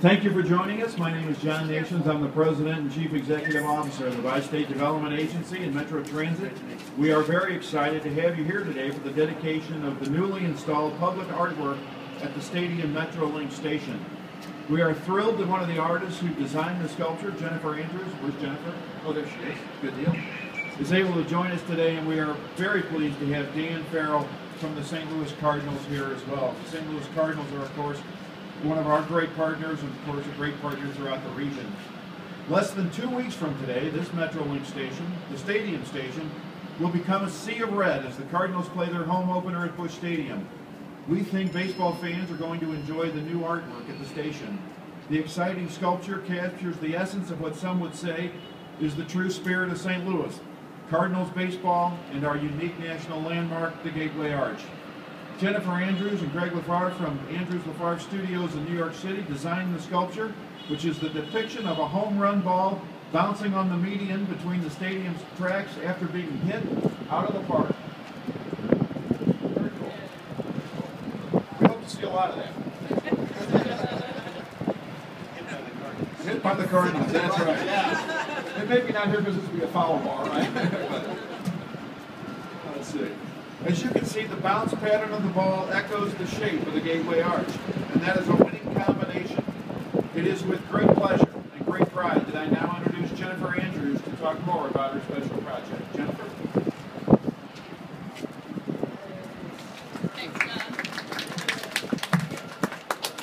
Thank you for joining us. My name is John Nations. I'm the President and Chief Executive Officer of the Bi-State Development Agency and Metro Transit. We are very excited to have you here today for the dedication of the newly installed public artwork at the Stadium MetroLink station. We are thrilled that one of the artists who designed the sculpture, Jennifer Andrews, where's Jennifer? Oh, there she is. Good deal. Is able to join us today, and we are very pleased to have Dan Farrell from the St. Louis Cardinals here as well. The St. Louis Cardinals are, of course, one of our great partners, and of course a great partner throughout the region. Less than 2 weeks from today, this MetroLink station, the stadium station, will become a sea of red as the Cardinals play their home opener at Busch Stadium. We think baseball fans are going to enjoy the new artwork at the station. The exciting sculpture captures the essence of what some would say is the true spirit of St. Louis, Cardinals baseball, and our unique national landmark, the Gateway Arch. Jennifer Andrews and Greg LeFevre from LeFevre Studios in New York City designed the sculpture, which is the depiction of a home run ball bouncing on the median between the stadium's tracks after being hit out of the park. Very cool. We hope to see a lot of that. Hit by the Cardinals, that's right. Yeah. And maybe not here because this will be a foul ball, right? But, let's see. As you can see, the bounce pattern of the ball echoes the shape of the Gateway Arch, and that is a winning combination. It is with great pleasure and great pride that I now introduce Jennifer Andrews to talk more about her special project. Jennifer? Thanks, John.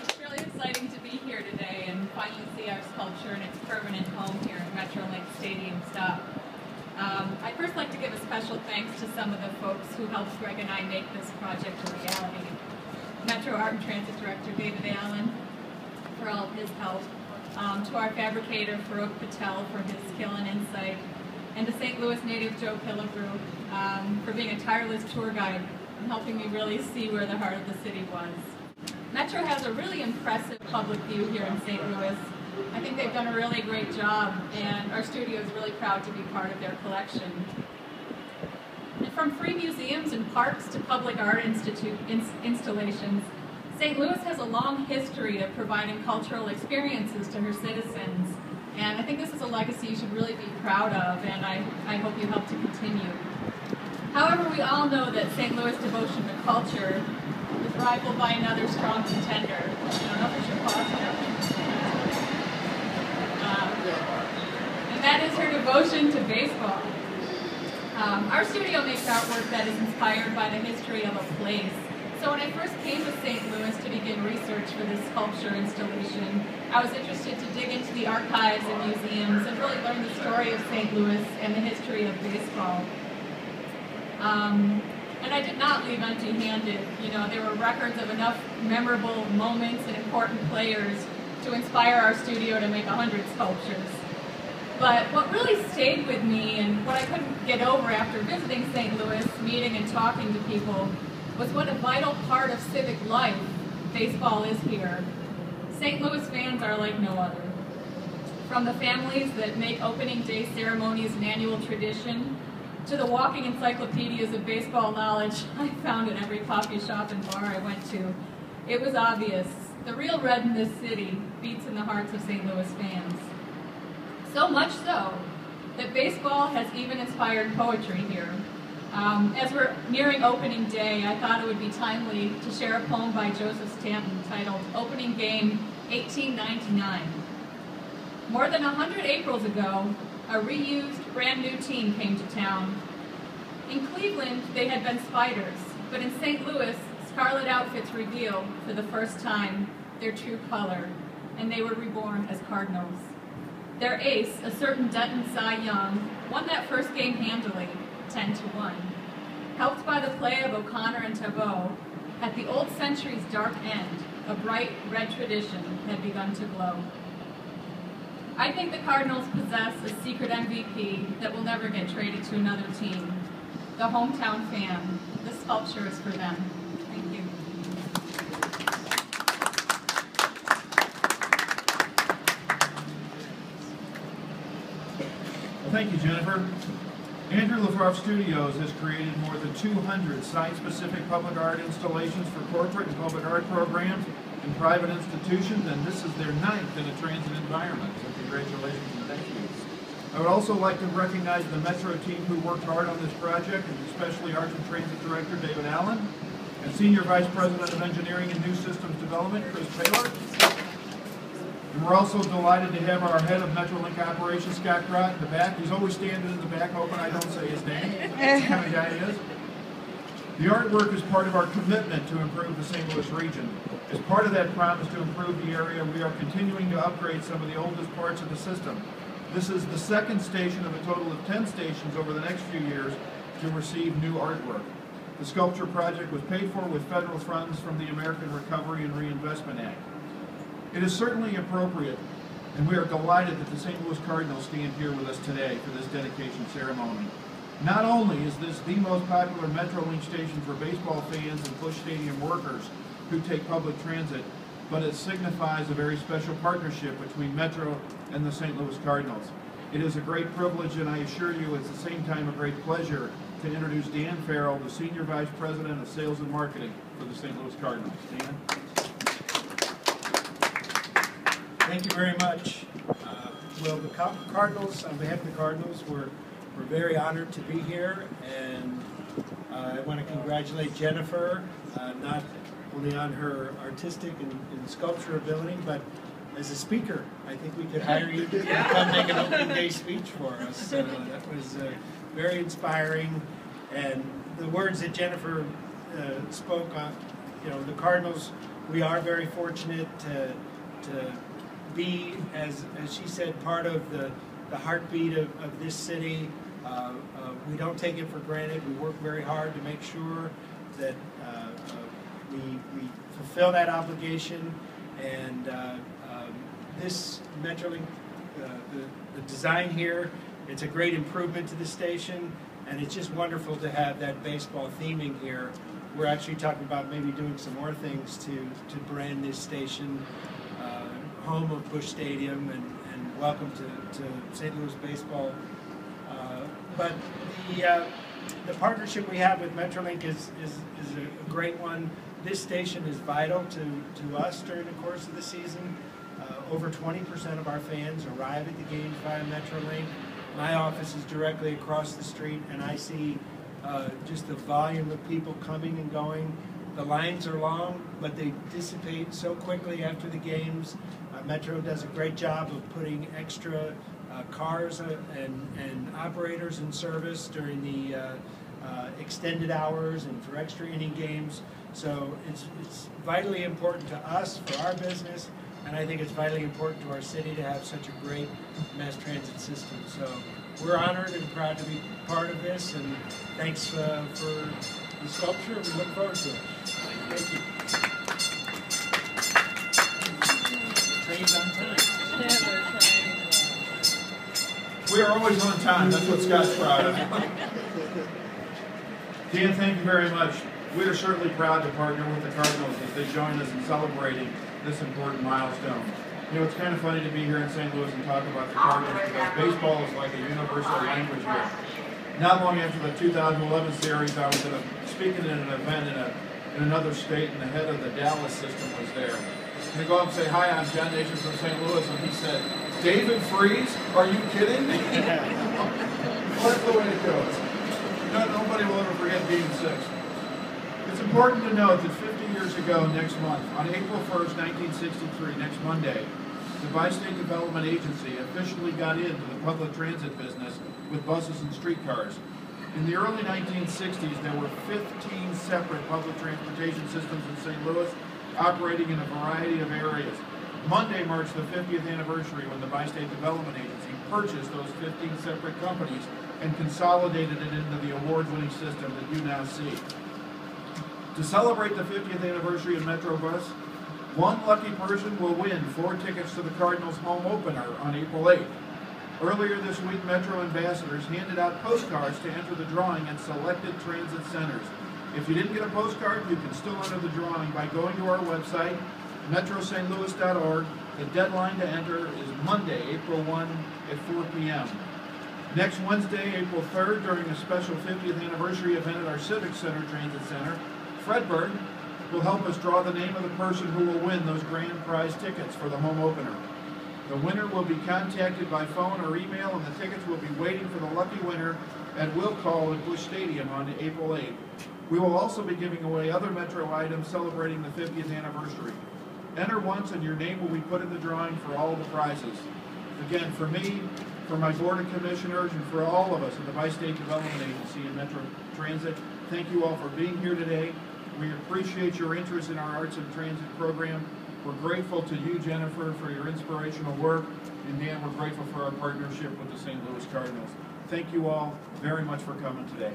It's really exciting to be here today and finally see our sculpture in its permanent home here at MetroLink Stadium stop. I'd first like to give a special thanks to some of the folks who helped Greg and I make this project a reality. Metro Art and Transit Director David Allen for all of his help, to our fabricator Farrell for his skill and insight, and to St. Louis native Joe Pilligrew for being a tireless tour guide and helping me really see where the heart of the city was. Metro has a really impressive public view here in St. Louis. I think they've done a really great job, and our studio is really proud to be part of their collection. And from free museums and parks to public art installations, St. Louis has a long history of providing cultural experiences to her citizens, and I think this is a legacy you should really be proud of, and I hope you help to continue. However, we all know that St. Louis' devotion to culture is rivaled by another strong contender. I don't know if I should pause here. And that is her devotion to baseball. Our studio makes artwork that is inspired by the history of a place. So when I first came to St. Louis to begin research for this sculpture installation, I was interested to dig into the archives and museums and really learn the story of St. Louis and the history of baseball. And I did not leave empty-handed. You know, there were records of enough memorable moments and important players to inspire our studio to make 100 sculptures. But what really stayed with me and what I couldn't get over after visiting St. Louis, meeting and talking to people, was what a vital part of civic life baseball is here. St. Louis fans are like no other. From the families that make opening day ceremonies an annual tradition, to the walking encyclopedias of baseball knowledge I found in every coffee shop and bar I went to, it was obvious. The real red in this city beats in the hearts of St. Louis fans. So much so that baseball has even inspired poetry here. As we're nearing opening day, I thought it would be timely to share a poem by Joseph Stanton titled Opening Game 1899. More than 100 Aprils ago, a reused, brand new team came to town. In Cleveland, they had been Spiders, but in St. Louis, scarlet outfits revealed, for the first time, their true color, and they were reborn as Cardinals. Their ace, a certain Denton Cy Young, won that first game handily, 10-1. Helped by the play of O'Connor and Tabot, at the old century's dark end, a bright red tradition had begun to glow. I think the Cardinals possess a secret MVP that will never get traded to another team. The hometown fan. This sculpture is for them. Thank you. Well, thank you, Jennifer. LeFevre Studios has created more than 200 site-specific public art installations for corporate and public art programs and private institutions, and this is their 9th in a transit environment. So congratulations and thank you. I would also like to recognize the Metro team who worked hard on this project, and especially Arts and Transit Director David Allen, and Senior Vice President of Engineering and New Systems Development, Chris Taylor. And we're also delighted to have our head of MetroLink operations, Scott Grott, in the back. He's always standing in the back hoping I don't say his name. That's the kind of guy he is. The artwork is part of our commitment to improve the St. Louis region. As part of that promise to improve the area, we are continuing to upgrade some of the oldest parts of the system. This is the 2nd station of a total of 10 stations over the next few years to receive new artwork. The sculpture project was paid for with federal funds from the American Recovery and Reinvestment Act. It is certainly appropriate, and we are delighted that the St. Louis Cardinals stand here with us today for this dedication ceremony. Not only is this the most popular MetroLink station for baseball fans and Busch Stadium workers who take public transit, but it signifies a very special partnership between Metro and the St. Louis Cardinals. It is a great privilege, and I assure you at the same time a great pleasure to introduce Dan Farrell, the Senior Vice President of Sales and Marketing for the St. Louis Cardinals. Dan? Thank you very much. Well, the Cardinals, on behalf of the Cardinals, we're very honored to be here, and I want to congratulate Jennifer, not only on her artistic and sculpture ability, but as a speaker. I think we could hire you to come make an opening day speech for us. That was very inspiring, and the words that Jennifer spoke on, the Cardinals, we are very fortunate to be, as she said, part of the heartbeat of this city. We don't take it for granted. We work very hard to make sure that we fulfill that obligation, and this MetroLink, the design here, it's a great improvement to the station, and it's just wonderful to have that baseball theming here. We're actually talking about maybe doing some more things to brand this station home of Busch Stadium, and welcome to St. Louis baseball. But the partnership we have with MetroLink is a great one. This station is vital to us during the course of the season. Over 20% of our fans arrive at the games via MetroLink. My office is directly across the street, and I see just the volume of people coming and going. The lines are long, but they dissipate so quickly after the games. Metro does a great job of putting extra cars and operators in service during the extended hours and for extra inning games. So it's vitally important to us for our business, and I think it's vitally important to our city to have such a great mass transit system. So we're honored and proud to be part of this, and thanks for the sculpture. We look forward to it. Thank you. Train's on time. We are always on time. That's what Scott's proud of. Dan, thank you very much. We are certainly proud to partner with the Cardinals as they join us in celebrating this important milestone. It's kind of funny to be here in St. Louis and talk about the Cardinals because baseball is like a universal language here. Not long after the 2011 series, I was speaking at an event in another state, and the head of the Dallas system was there. And I go up and say, "Hi, I'm John Nation from St. Louis," and he said, "David Freeze? Are you kidding?" Well, that's the way it goes. Nobody will ever forget being 6. It's important to note that 50 years ago next month, on April 1st, 1963, next Monday, the Bi-State Development Agency officially got into the public transit business with buses and streetcars. In the early 1960s, there were 15 separate public transportation systems in St. Louis operating in a variety of areas. Monday marks the 50th anniversary when the Bi-State Development Agency purchased those 15 separate companies and consolidated it into the award-winning system that you now see. To celebrate the 50th anniversary of MetroBus, one lucky person will win 4 tickets to the Cardinals home opener on April 8th. Earlier this week, Metro ambassadors handed out postcards to enter the drawing at selected transit centers. If you didn't get a postcard, you can still enter the drawing by going to our website, metrostlouis.org. The deadline to enter is Monday, April 1 at 4 p.m. Next Wednesday, April 3rd, during a special 50th anniversary event at our Civic Center Transit Center, Fredberg, will help us draw the name of the person who will win those grand prize tickets for the home opener. The winner will be contacted by phone or email, and the tickets will be waiting for the lucky winner at Will Call at Busch Stadium on April 8th. We will also be giving away other Metro items celebrating the 50th anniversary. Enter once and your name will be put in the drawing for all the prizes. Again, for me, for my Board of Commissioners, and for all of us at the Bi-State Development Agency and Metro Transit, thank you all for being here today. We appreciate your interest in our Arts and Transit program. We're grateful to you, Jennifer, for your inspirational work, and Dan, we're grateful for our partnership with the St. Louis Cardinals. Thank you all very much for coming today.